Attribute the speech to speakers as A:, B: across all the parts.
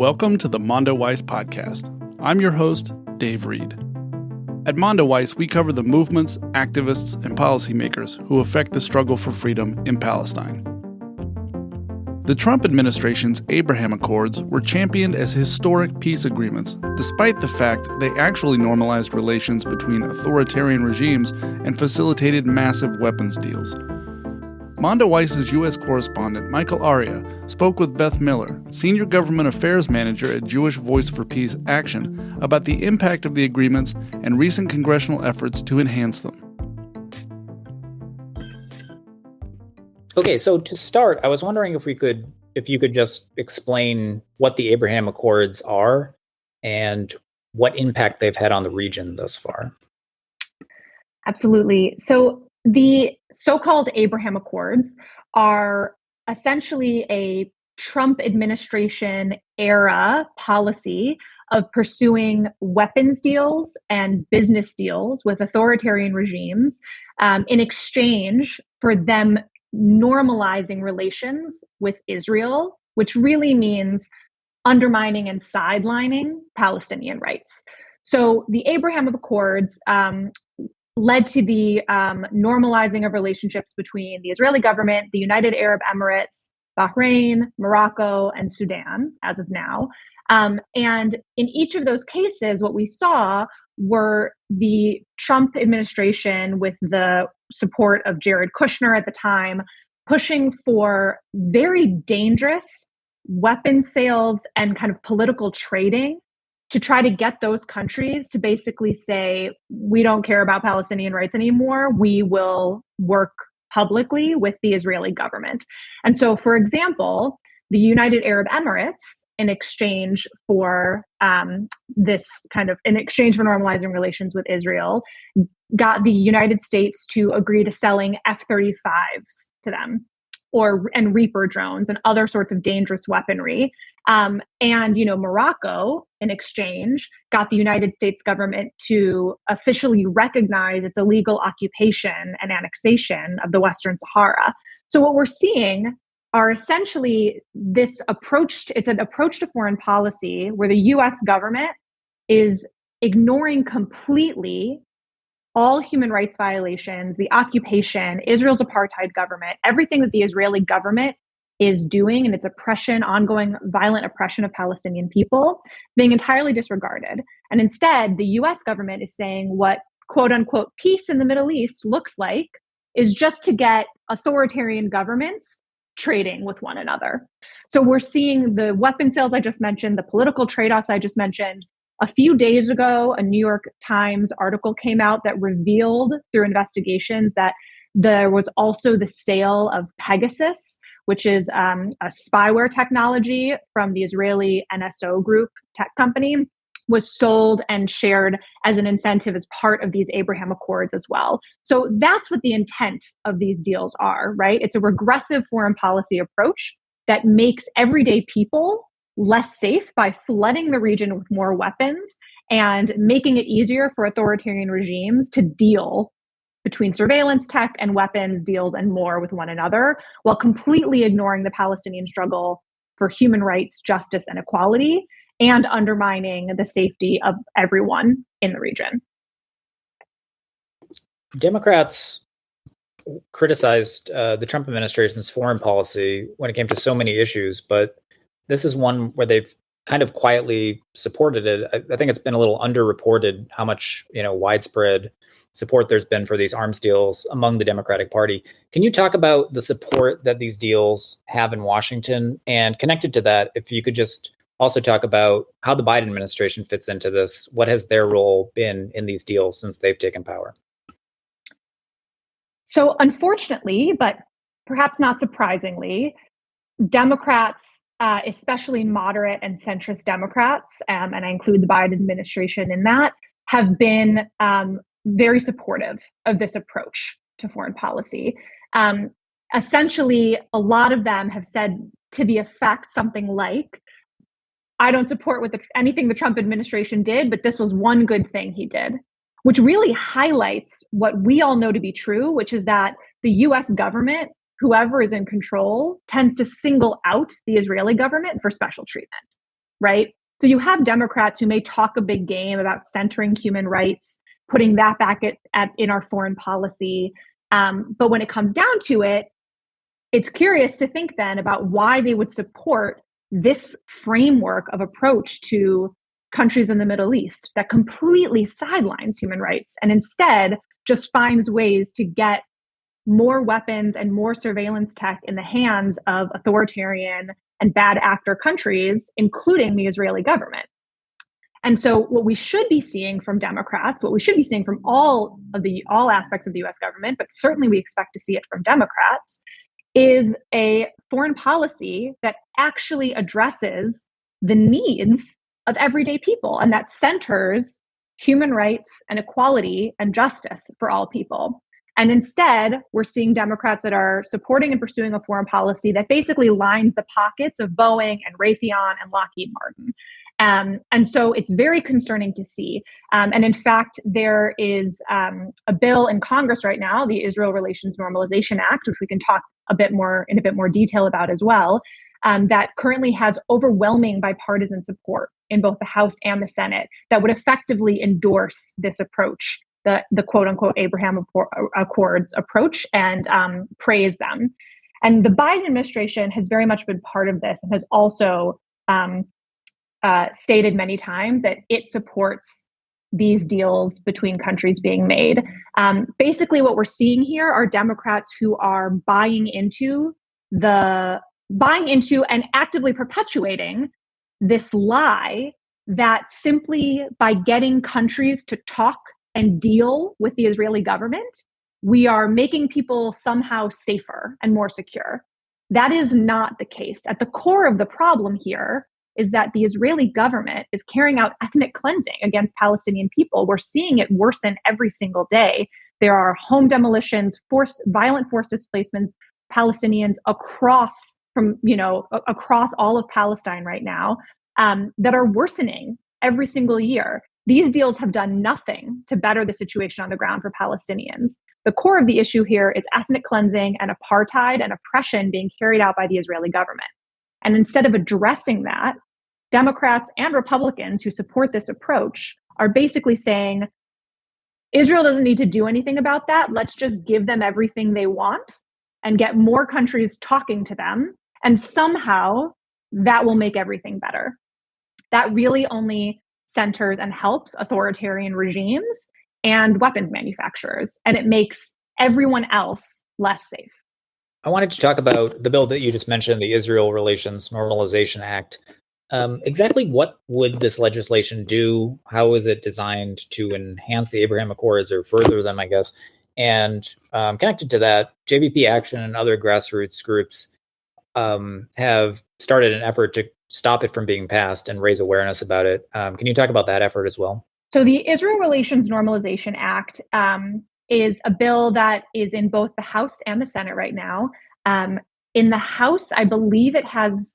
A: Welcome to the Mondoweiss podcast. I'm your host, Dave Reed. At Mondoweiss, we cover the movements, activists, and policymakers who affect the struggle for freedom in Palestine. The Trump administration's Abraham Accords were championed as historic peace agreements, despite the fact they actually normalized relations between authoritarian regimes and facilitated massive weapons deals. Mondoweiss' U.S. correspondent Michael Arria spoke with Beth Miller, Senior Government Affairs Manager at Jewish Voice for Peace Action, about the impact of the agreements and recent congressional efforts to enhance them.
B: Okay, so to start, I was wondering if you could just explain what the Abraham Accords are and what impact they've had on the region thus far.
C: Absolutely. So the so-called Abraham Accords are essentially a Trump administration era policy of pursuing weapons deals and business deals with authoritarian regimes in exchange for them normalizing relations with Israel, which really means undermining and sidelining Palestinian rights. So the Abraham Accords led to the normalizing of relationships between the Israeli government, the United Arab Emirates, Bahrain, Morocco, and Sudan as of now. And in each of those cases, what we saw were the Trump administration, with the support of Jared Kushner at the time, pushing for very dangerous weapon sales and kind of political trading to try to get those countries to basically say, we don't care about Palestinian rights anymore. We will work publicly with the Israeli government. And so, for example, the United Arab Emirates, in exchange for normalizing relations with Israel, got the United States to agree to selling F-35s to them, and Reaper drones and other sorts of dangerous weaponry. Morocco, in exchange, got the United States government to officially recognize its illegal occupation and annexation of the Western Sahara. So what we're seeing are essentially it's an approach to foreign policy where the US government is ignoring completely all human rights violations, the occupation, Israel's apartheid government, everything that the Israeli government is doing, and its ongoing violent oppression of Palestinian people, being entirely disregarded. And instead, the US government is saying what quote unquote peace in the Middle East looks like is just to get authoritarian governments trading with one another. So we're seeing the weapon sales I just mentioned, the political trade-offs I just mentioned. A few days ago, a New York Times article came out that revealed through investigations that there was also the sale of Pegasus, which is a spyware technology from the Israeli NSO group tech company, was sold and shared as an incentive as part of these Abraham Accords as well. So that's what the intent of these deals are, right? It's a regressive foreign policy approach that makes everyday people less safe by flooding the region with more weapons and making it easier for authoritarian regimes to deal between surveillance tech and weapons deals and more with one another, while completely ignoring the Palestinian struggle for human rights, justice, and equality, and undermining the safety of everyone in the region.
B: Democrats criticized the Trump administration's foreign policy when it came to so many issues, but this is one where they've kind of quietly supported it. I think it's been a little underreported how much, widespread support there's been for these arms deals among the Democratic Party. Can you talk about the support that these deals have in Washington? And connected to that, if you could just also talk about how the Biden administration fits into this. What has their role been in these deals since they've taken power?
C: So unfortunately, but perhaps not surprisingly, Democrats, especially moderate and centrist Democrats, and I include the Biden administration in that, have been very supportive of this approach to foreign policy. Essentially, a lot of them have said to the effect something like, I don't support anything the Trump administration did, but this was one good thing he did, which really highlights what we all know to be true, which is that the US government, whoever is in control, tends to single out the Israeli government for special treatment. right? So you have Democrats who may talk a big game about centering human rights, putting that back in our foreign policy. But when it comes down to it, it's curious to think then about why they would support this framework of approach to countries in the Middle East that completely sidelines human rights and instead just finds ways to get more weapons and more surveillance tech in the hands of authoritarian and bad actor countries, including the Israeli government. And so what we should be seeing from Democrats, what we should be seeing from all aspects of the US government, but certainly we expect to see it from Democrats, is a foreign policy that actually addresses the needs of everyday people and that centers human rights and equality and justice for all people. And instead, we're seeing Democrats that are supporting and pursuing a foreign policy that basically lines the pockets of Boeing and Raytheon and Lockheed Martin. And so it's very concerning to see. And in fact, there is a bill in Congress right now, the Israel Relations Normalization Act, which we can talk in a bit more detail about as well, that currently has overwhelming bipartisan support in both the House and the Senate that would effectively endorse this approach, the quote unquote Abraham Accords approach, and praise them. And the Biden administration has very much been part of this and has also stated many times that it supports these deals between countries being made. Basically, what we're seeing here are Democrats who are buying into and actively perpetuating this lie that simply by getting countries to talk and deal with the Israeli government, we are making people somehow safer and more secure. That is not the case. At the core of the problem here is that the Israeli government is carrying out ethnic cleansing against Palestinian people. We're seeing it worsen every single day. There are home demolitions, violent forced displacements, Palestinians across all of Palestine right now that are worsening every single year. These deals have done nothing to better the situation on the ground for Palestinians. The core of the issue here is ethnic cleansing and apartheid and oppression being carried out by the Israeli government. And instead of addressing that, Democrats and Republicans who support this approach are basically saying, Israel doesn't need to do anything about that. Let's just give them everything they want and get more countries talking to them. And somehow that will make everything better. That really only centers and helps authoritarian regimes and weapons manufacturers, and it makes everyone else less safe.
B: I wanted to talk about the bill that you just mentioned, the Israel Relations Normalization Act. Exactly what would this legislation do? How is it designed to enhance the Abraham Accords or further them, I guess? And connected to that, JVP Action and other grassroots groups have started an effort to stop it from being passed and raise awareness about it. Can you talk about that effort as well?
C: So the Israel Relations Normalization Act is a bill that is in both the House and the Senate right now. In the House, I believe it has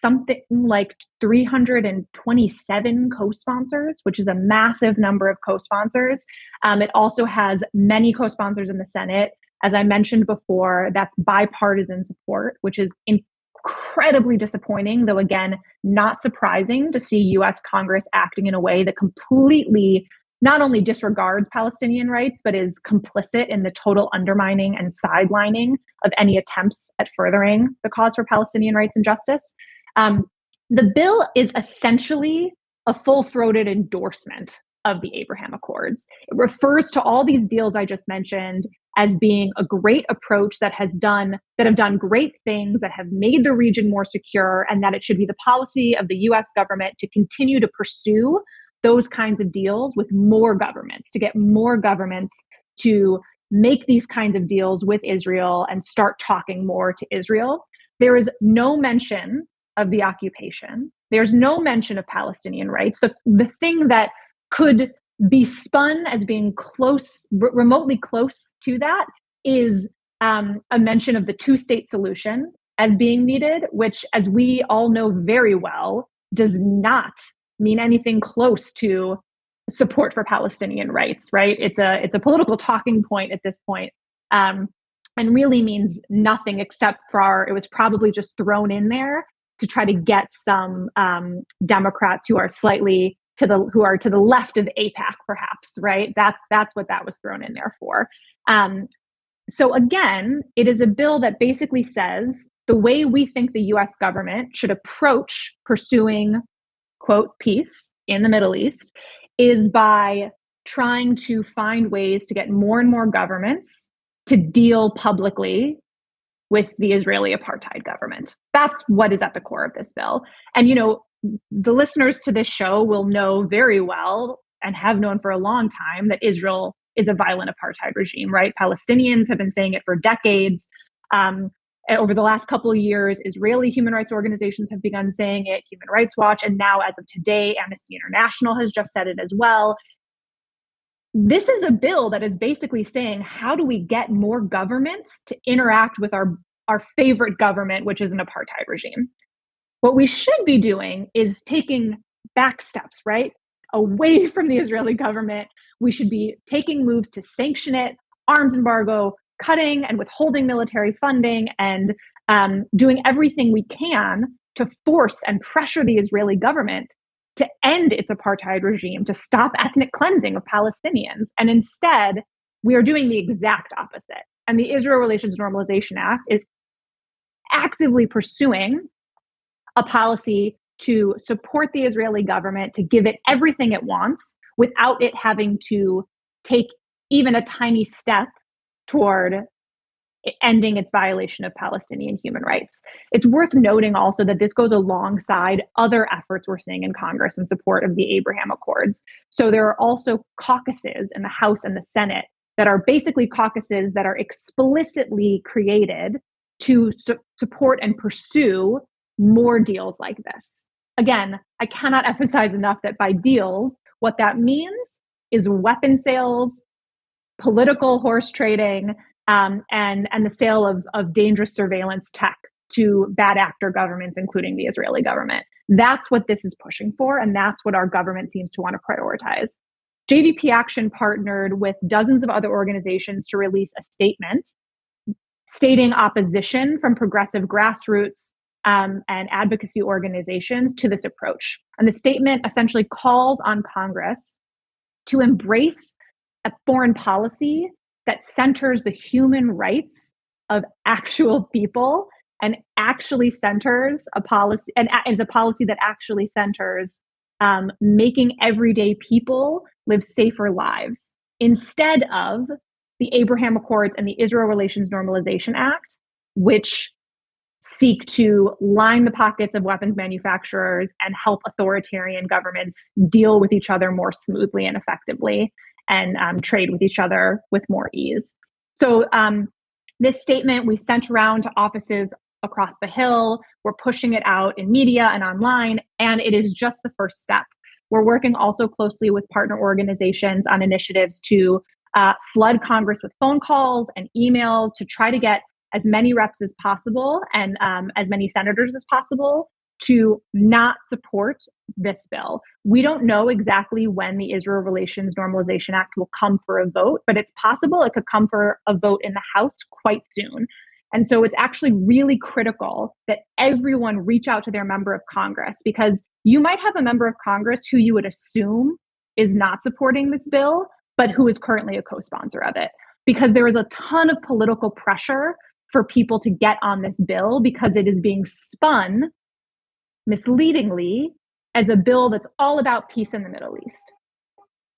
C: something like 327 co-sponsors, which is a massive number of co-sponsors. It also has many co-sponsors in the Senate. As I mentioned before, that's bipartisan support, which is incredibly disappointing, though again, not surprising to see US Congress acting in a way that completely not only disregards Palestinian rights, but is complicit in the total undermining and sidelining of any attempts at furthering the cause for Palestinian rights and justice. The bill is essentially a full-throated endorsement of the Abraham Accords. It refers to all these deals I just mentioned as being a great approach that have done great things, that have made the region more secure, and that it should be the policy of the US government to continue to pursue those kinds of deals with more governments, to get more governments to make these kinds of deals with Israel and start talking more to Israel. There is no mention of the occupation. There's no mention of Palestinian rights. The thing that could be spun as being remotely close to that is a mention of the two-state solution as being needed, which, as we all know very well, does not mean anything close to support for Palestinian rights, right? It's a political talking point at this point, and really means nothing except for it was probably just thrown in there to try to get some Democrats who are slightly to the left of AIPAC, perhaps, right? That's what that was thrown in there for. So again, it is a bill that basically says the way we think the US government should approach pursuing, quote, peace in the Middle East is by trying to find ways to get more and more governments to deal publicly with the Israeli apartheid government. That's what is at the core of this bill. And, the listeners to this show will know very well and have known for a long time that Israel is a violent apartheid regime, right? Palestinians have been saying it for decades. Over the last couple of years, Israeli human rights organizations have begun saying it, Human Rights Watch, and now as of today, Amnesty International has just said it as well. This is a bill that is basically saying, how do we get more governments to interact with our favorite government, which is an apartheid regime? What we should be doing is taking back steps, right? Away from the Israeli government. We should be taking moves to sanction it, arms embargo, cutting and withholding military funding, and doing everything we can to force and pressure the Israeli government to end its apartheid regime, to stop ethnic cleansing of Palestinians. And instead, we are doing the exact opposite. And the Israel Relations Normalization Act is actively pursuing a policy to support the Israeli government, to give it everything it wants without it having to take even a tiny step toward ending its violation of Palestinian human rights. It's worth noting also that this goes alongside other efforts we're seeing in Congress in support of the Abraham Accords. So there are also caucuses in the House and the Senate that are basically caucuses that are explicitly created to support and pursue more deals like this. Again, I cannot emphasize enough that by deals, what that means is weapon sales, political horse trading, and the sale of dangerous surveillance tech to bad actor governments, including the Israeli government. That's what this is pushing for, and that's what our government seems to want to prioritize. JVP Action partnered with dozens of other organizations to release a statement stating opposition from progressive grassroots and advocacy organizations to this approach. And the statement essentially calls on Congress to embrace a foreign policy that centers the human rights of actual people and actually centers a policy, and is a policy that actually centers making everyday people live safer lives instead of the Abraham Accords and the Israel Relations Normalization Act, which seek to line the pockets of weapons manufacturers and help authoritarian governments deal with each other more smoothly and effectively and trade with each other with more ease. So this statement we sent around to offices across the Hill. We're pushing it out in media and online, and it is just the first step. We're working also closely with partner organizations on initiatives to flood Congress with phone calls and emails to try to get as many reps as possible and as many senators as possible to not support this bill. We don't know exactly when the Israel Relations Normalization Act will come for a vote, but it's possible it could come for a vote in the House quite soon. And so it's actually really critical that everyone reach out to their member of Congress, because you might have a member of Congress who you would assume is not supporting this bill, but who is currently a co-sponsor of it. Because there is a ton of political pressure for people to get on this bill because it is being spun misleadingly as a bill that's all about peace in the Middle East.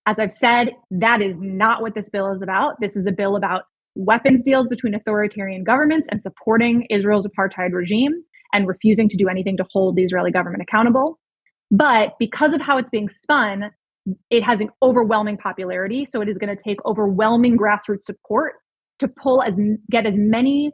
C: As I've said, that is not what this bill is about. This is a bill about weapons deals between authoritarian governments and supporting Israel's apartheid regime and refusing to do anything to hold the Israeli government accountable. But because of how it's being spun, it has an overwhelming popularity. So it is going to take overwhelming grassroots support to get as many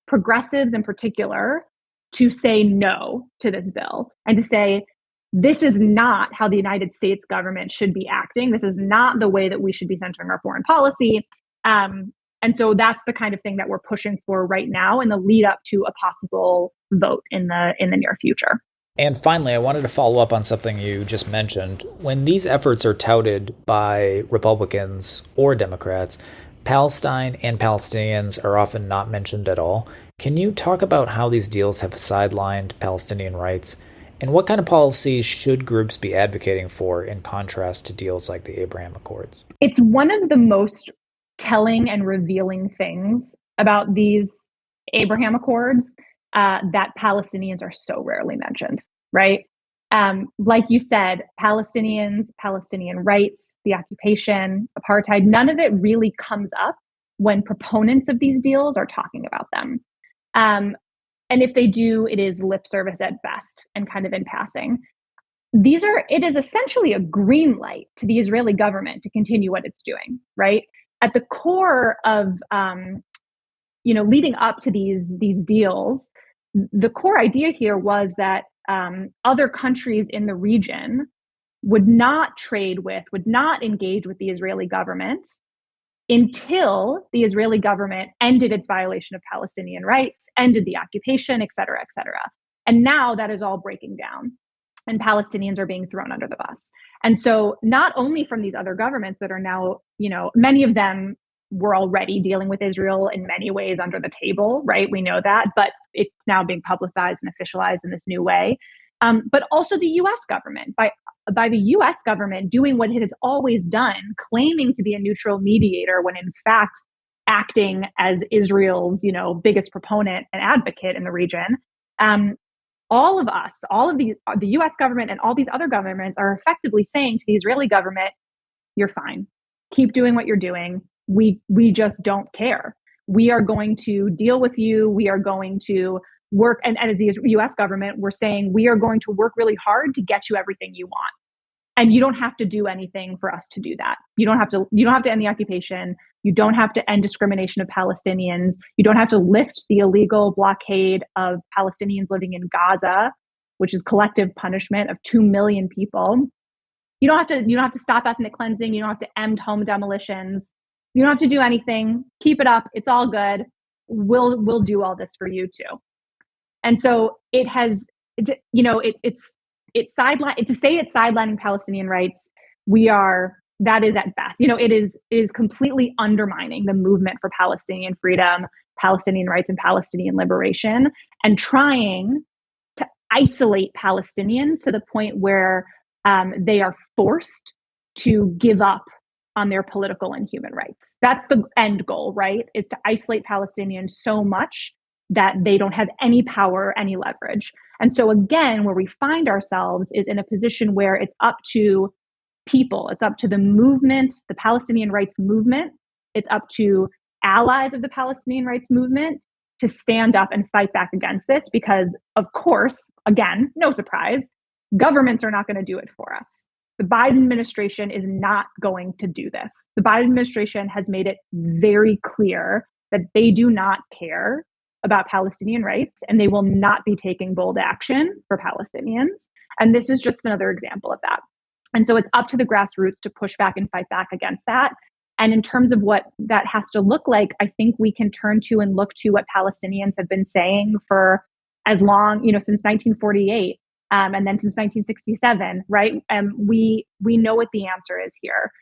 C: progressives in particular to say no to this bill and to say, this is not how the United States government should be acting. This is not the way that we should be centering our foreign policy. And so that's the kind of thing that we're pushing for right now in the lead up to a possible vote in the near future.
B: And finally, I wanted to follow up on something you just mentioned. When these efforts are touted by Republicans or Democrats, Palestine and Palestinians are often not mentioned at all. Can you talk about how these deals have sidelined Palestinian rights, and what kind of policies should groups be advocating for in contrast to deals like the Abraham Accords?
C: It's one of the most telling and revealing things about these Abraham Accords that Palestinians are so rarely mentioned, right? Like you said, Palestinians, Palestinian rights, the occupation, apartheid, none of it really comes up when proponents of these deals are talking about them. And if they do, it is lip service at best and kind of in passing. It is essentially a green light to the Israeli government to continue what it's doing, right? At the core of, leading up to these deals, the core idea here was that other countries in the region would not trade with, would not engage with the Israeli government until the Israeli government ended its violation of Palestinian rights, ended the occupation, et cetera, et cetera. And now that is all breaking down, and Palestinians are being thrown under the bus. And so not only from these other governments that are now, many of them were already dealing with Israel in many ways under the table, right? We know that, but it's now being publicized and officialized in this new way. But also the U.S. government, by the U.S. government doing what it has always done, claiming to be a neutral mediator when in fact acting as Israel's, biggest proponent and advocate in the region. All of us, all of the U.S. government and all these other governments are effectively saying to the Israeli government, you're fine. Keep doing what you're doing. We just don't care. We are going to deal with you. We are going to work. And as the U.S. government, we're saying we are going to work really hard to get you everything you want. And you don't have to do anything for us to do that. You don't have to end the occupation. You don't have to end discrimination of Palestinians. You don't have to lift the illegal blockade of Palestinians living in Gaza, which is collective punishment of 2 million people. You don't have to stop ethnic cleansing. You don't have to end home demolitions. You don't have to do anything. Keep it up. It's all good. We'll do all this for you too. And so it has, it's sidelining Palestinian rights. That is at best, it is completely undermining the movement for Palestinian freedom, Palestinian rights, and Palestinian liberation, and trying to isolate Palestinians to the point where they are forced to give up on their political and human rights. That's the end goal, right? Is to isolate Palestinians so much that they don't have any power, any leverage. And so again, where we find ourselves is in a position where it's up to people, it's up to the movement, the Palestinian rights movement, it's up to allies of the Palestinian rights movement to stand up and fight back against this because, of course, again, no surprise, governments are not going to do it for us. The Biden administration is not going to do this. The Biden administration has made it very clear that they do not care about Palestinian rights, and they will not be taking bold action for Palestinians. And this is just another example of that. And so it's up to the grassroots to push back and fight back against that. And in terms of what that has to look like, I think we can turn to and look to what Palestinians have been saying for as long, since 1948, and then since 1967, right? We know what the answer is here.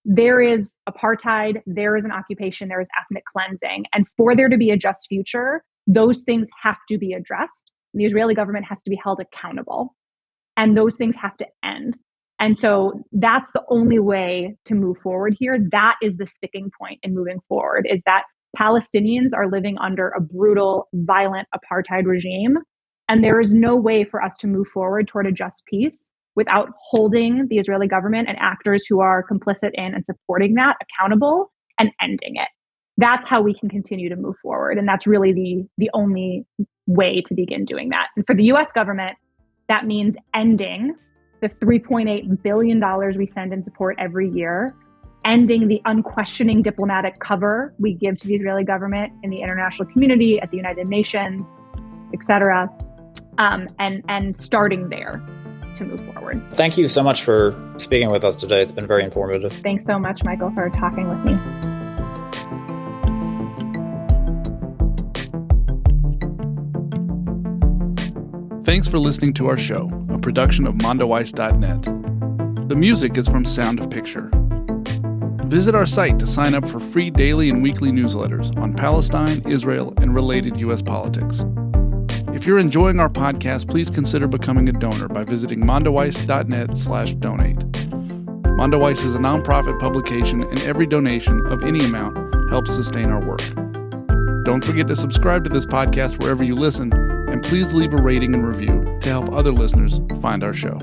C: There is apartheid, there is an occupation, there is ethnic cleansing. And for there to be a just future, those things have to be addressed. The Israeli government has to be held accountable. And those things have to end. And so that's the only way to move forward here. That is the sticking point in moving forward, is that Palestinians are living under a brutal, violent apartheid regime. And there is no way for us to move forward toward a just peace without holding the Israeli government and actors who are complicit in and supporting that accountable and ending it. That's how we can continue to move forward. And that's really the only way to begin doing that. And for the US government, that means ending the $3.8 billion we send in support every year, ending the unquestioning diplomatic cover we give to the Israeli government in the international community, at the United Nations, et cetera, and starting there to move forward.
B: Thank you so much for speaking with us today. It's been very informative.
C: Thanks so much, Michael, for talking with me.
A: Thanks for listening to our show, a production of Mondoweiss.net. The music is from Sound of Picture. Visit our site to sign up for free daily and weekly newsletters on Palestine, Israel, and related U.S. politics. If you're enjoying our podcast, please consider becoming a donor by visiting mondoweiss.net/donate. Mondoweiss is a nonprofit publication, and every donation of any amount helps sustain our work. Don't forget to subscribe to this podcast wherever you listen, and please leave a rating and review to help other listeners find our show.